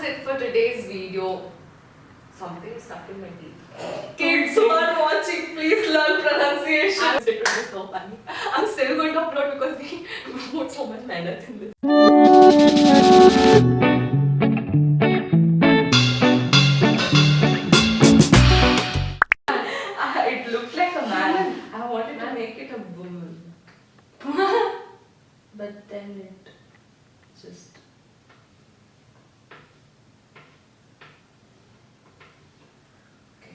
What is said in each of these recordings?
is it for today's video. Something stuck in my teeth. Kids who are watching, please learn pronunciation. It will be so funny. I'm still going to upload because we put so much mehnat in this. It looked like a man. I wanted to make it a woman. But then it just...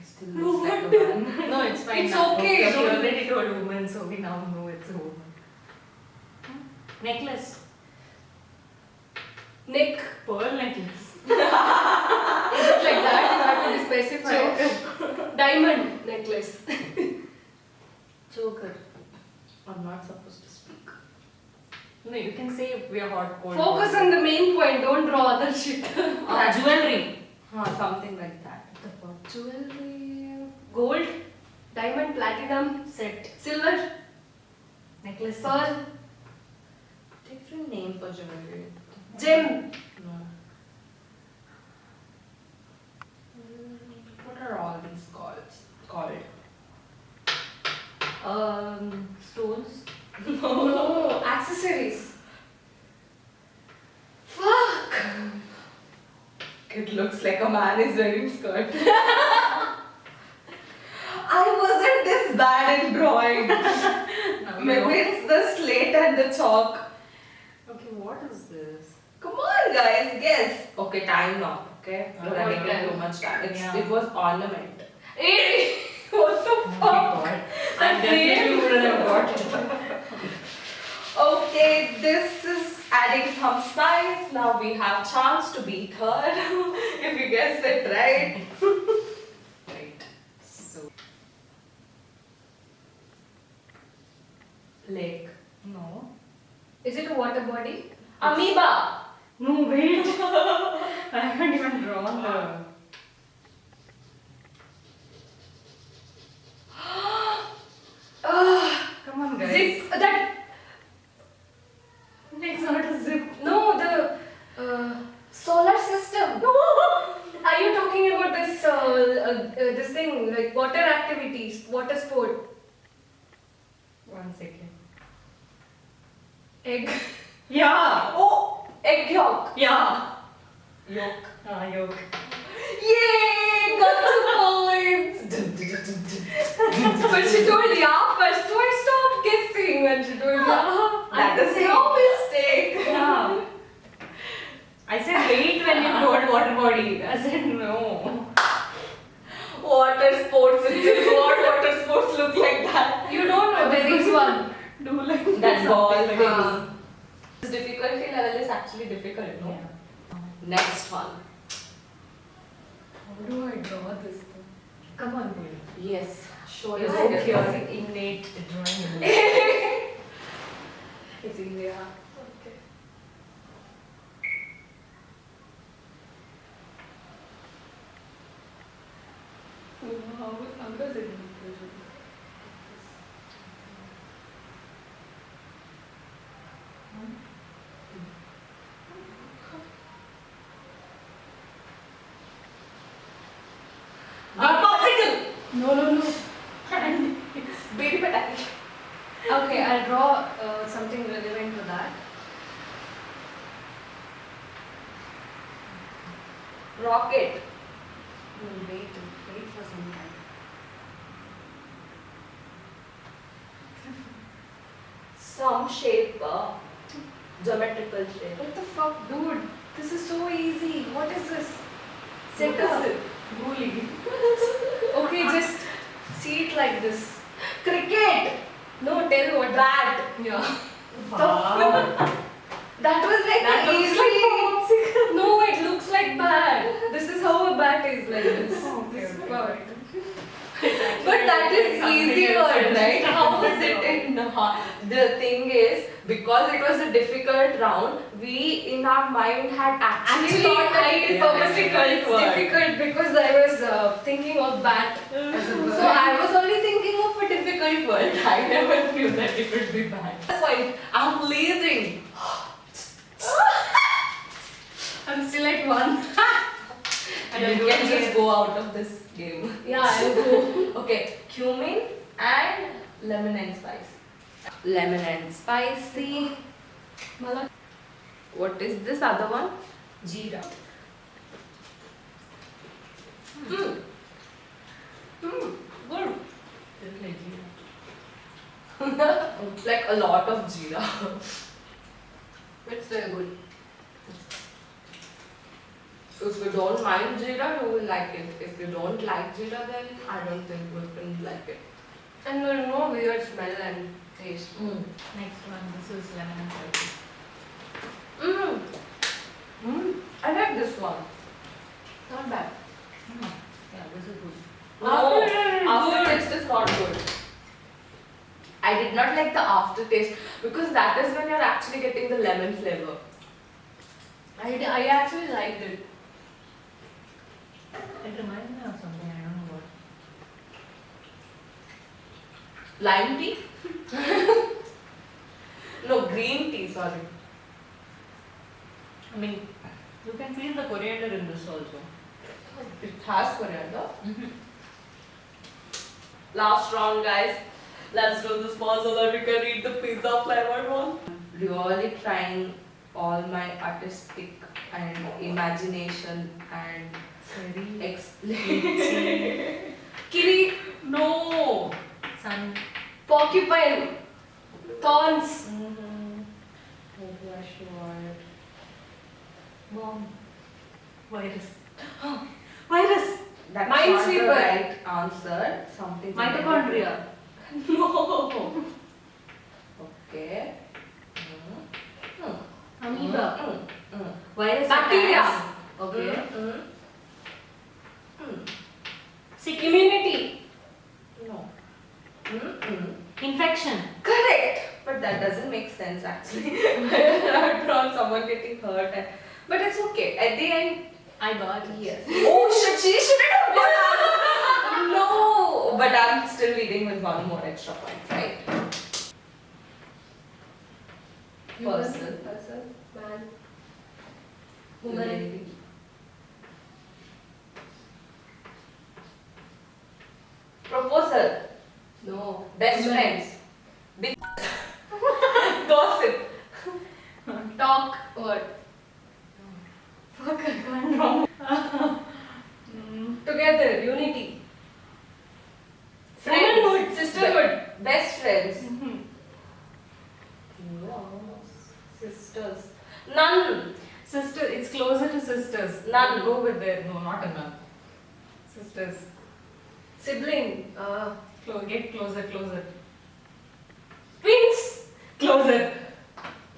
Still looks like a man. No, it's fine. It's now. okay. We already told woman, so we now know it's a woman. Necklace. Nick. Pearl necklace. Is it like that? You have to be specified. Diamond necklace. Joker. I'm not supposed to speak. No, you can say if we are hot, cold. Focus on the main point. Don't draw other shit. Jewelry. Something like that. Jewelry. Gold. Diamond. Platinum. Set. Silver. Necklace. Pearl. Different name for jewelry. Gem. No. What are all these called? Stones. No. Accessories. Fuck. It looks like a man is wearing skirt. I wasn't this bad in drawing. Maybe it's the slate and the chalk. Okay, what is this? Come on, guys, guess. Okay, time now. Okay, Oh, we're running okay. too much time. Yeah. It was ornament. Hey, what the fuck? I definitely wouldn't have got it. Okay, this is adding some spice. Now we have chance to be third. If you guess it right. Right. So lake. No. Is it a water body? Amoeba. No, wait. I haven't even drawn the. Come on, guys. Zip. That. It's not a zip. No, the solar system. Are you talking about this thing like water activities, water sport? 1 second. Egg. Yeah. Oh, egg yolk. Yeah. Yolk. Yolk. Yay! Got 2 points. But she told yeah first, so I stopped guessing when she told yeah. That is no mistake. Yeah. I said wait when you told water body. I said no. Water sports. What water sports look like that? You don't know, there is one. Do like That ball something thing. like This difficulty level is actually difficult, no? Yeah. Next one. How do I draw this thing? Come on, boy. Yes. Sure. You're Yes, so yes. pure, innate drawing ability. It's India. Okay. How does it look? Popsicle. No. Baby pataki. Okay, I'll draw something relevant to that. Rocket. Wait for some time. Some shape. Geometrical shape. What the fuck, dude? This is so easy. What is this? What Set is up. it? Bully. Okay, just see it like this. Cricket. No, tell what. Bat. Yeah. Wow. That was like That the looks easy. No, it looks like bat. This is how a bat is like this. Okay, This okay. part. But that is easy word, right? How was it in the thing is because it was a difficult round, we in our mind had actually thought that it is a purposely called difficult it's word. difficult because I was thinking of bat as a word. So I was only thinking of a difficult word. I never knew that it would be bad. That's why I'm leading. I'm still at one. You can just go out of this game. Yeah, I'll go. Okay, cumin and lemon and spice. Lemon and spicy. Mala. What is this other one? Jeera. Hmm. Good. It's like jeera. It's like a lot of jeera. It's very good. If you don't mind jeera, you will like it. If you don't like jeera, then I don't think you can like it. And there's no weird smell and taste. Next one, this is lemon and spicy. I like this one. Not bad. Yeah, this is good. No, aftertaste is not good. I did not like the aftertaste because that is when you're actually getting the lemon flavor. I actually liked it. It reminds me of something, I don't know what. Lime tea? No, green tea, sorry. I mean, you can feel the coriander in this also. It has coriander. Last round, guys. Let's do this more so that we can eat the pizza flavored one. Really trying all my artistic and imagination and explain. Kiwi, No. Sun. porcupine, thorns. Bomb. Virus. Virus. That's Minesweeper. not the right answer. Something. Mitochondria. No. Okay. Amoeba. Virus. Bacteria. attacks. Okay. Sick. Immunity. No. Infection. Correct. But that doesn't make sense actually. I drawn someone getting hurt, but it's okay. At the end, I got it. yes. Oh shit! She shouldn't have got that. No. But I'm still leading with one more extra point, right? Person. Man. Woman. Lady. Proposal. No. Best Woman. friends. Big gossip. Talk. What? Fuck, I can't know. Together. Unity. Friends. Womanhood. Sisterhood. Best friends. Sisters. None. Sister, it's closer to sisters. Nun. Go with there. No, not a nun. Sisters. Sibling. Get closer, closer. Twins. Closer.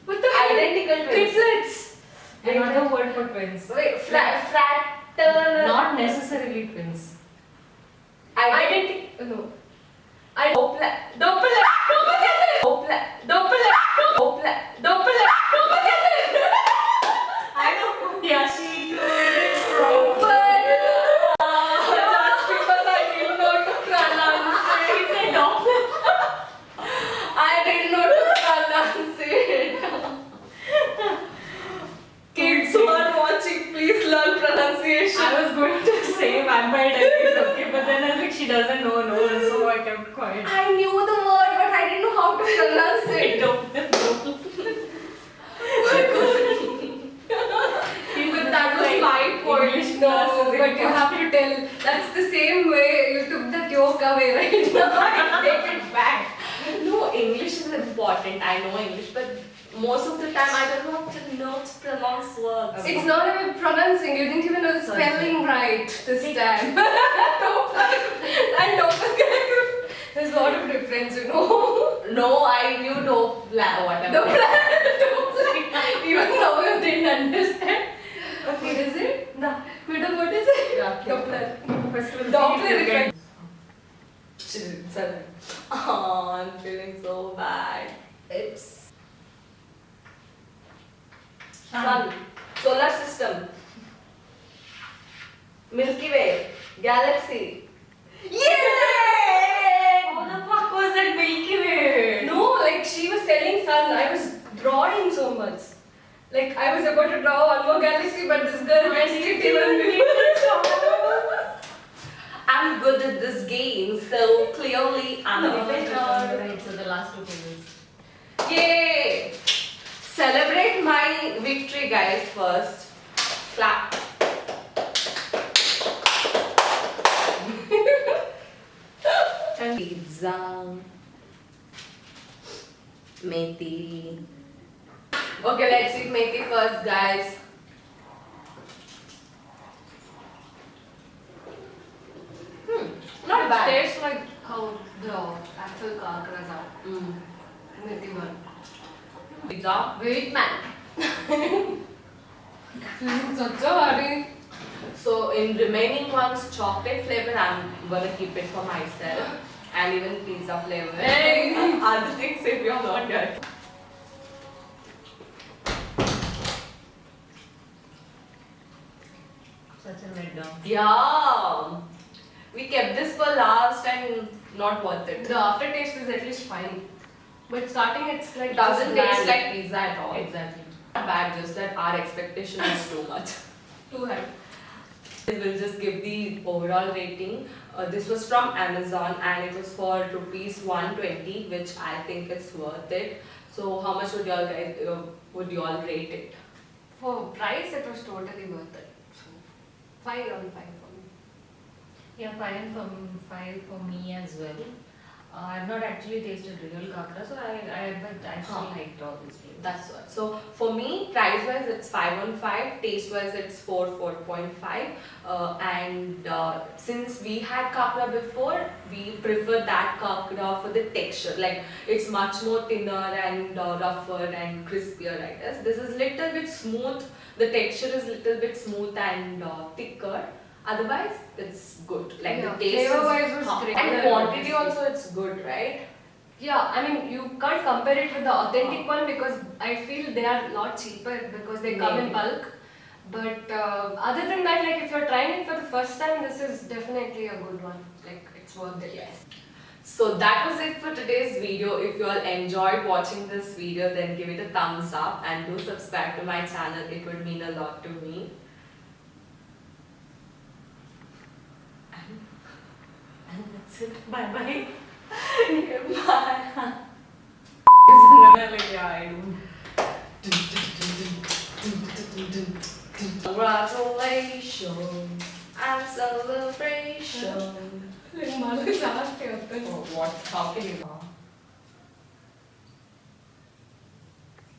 What the hell? Identical twins. Triplets. Another word for twins. Wait, fraternal. Not necessarily twins. Identity. No. Doppler. Doppler. Doppler. Doppler. Doppler. I know. Yeah, she. Just because I didn't know to pronounce She it. said Doppler. I didn't know to pronounce it. Kids who are watching, please learn pronunciation. I was going to say vampire diaries, okay, but then I was like, she doesn't know, so I kept quiet. I knew the word, but I didn't know how to pronounce it. But that was my point. English No, class is but you important. have to tell. That's the same way you took that joke away, right? Now take it back. No, English is important. I know English, but most of the time I don't know how to pronounce words. It's not about pronouncing. You didn't even know the spelling right this time. And doppelganger. There's a lot of difference, you know. No, I knew whatever. Doppler. Even though you didn't understand. What is it? No. Middle, what is it? Yeah, Doppler. First we'll Doppler see if you effect. Sorry. Oh, I'm feeling so bad. It's Sun, solar system, Milky Way, galaxy. Yay! How the fuck was that Milky Way? no, like she was telling Sun, I was drawing so much. Like I was about to draw one more galaxy, but this girl messed it even before. this game, so clearly I'm the winner. Right, so the last two tables. Yay! Celebrate my victory, guys, first. Clap. Pizza. Methi. Okay, let's eat methi first, guys. Not It bad. tastes like how the actual kakras are. Mm. Methi one. Pizza. Wait, man. Such a hurry. So in remaining ones, chocolate flavor, I'm gonna keep it for myself, and even pizza flavor. Hey. Other things if you're not good. Such a letdown. Yeah, we kept this for last and not worth it. The aftertaste is at least fine. But starting it's like It doesn't just taste bland. like pizza at all. Exactly. Not bad, just that our expectation is too much. Too hard. We'll just give the overall rating. This was from Amazon and it was for rupees 120, which I think is worth it. So how much would y'all guys rate it? For price, it was totally worth it. So 5 on 5 for me. Yeah, 5 for me as well. I've not actually tasted real kakra, so but I still Huh. liked all these flavors. That's what. So for me, price wise it's 5 on 5, taste wise it's 4.5. And since we had kakra before, we prefer that kakra for the texture. Like it's much more thinner and rougher and crispier, I guess. This is little bit smooth. The texture is little bit smooth and thicker. Otherwise, it's good. Like Yeah, the taste flavor-wise is was huh. great. And quantity also it's good, right? Yeah, I mean, you can't compare it with the authentic one because I feel they are a lot cheaper because they come in Maybe. bulk. But other than that, like if you're trying it for the first time, this is definitely a good one. Like it's worth it. Yes. So that was it for today's video. If you all enjoyed watching this video, then give it a thumbs up and do subscribe to my channel. It would mean a lot to me. And that's it. Bye bye. Bye. Yeah, I do. Congratulations and celebration. Like, Malu is asked here. Oh, what? How can you?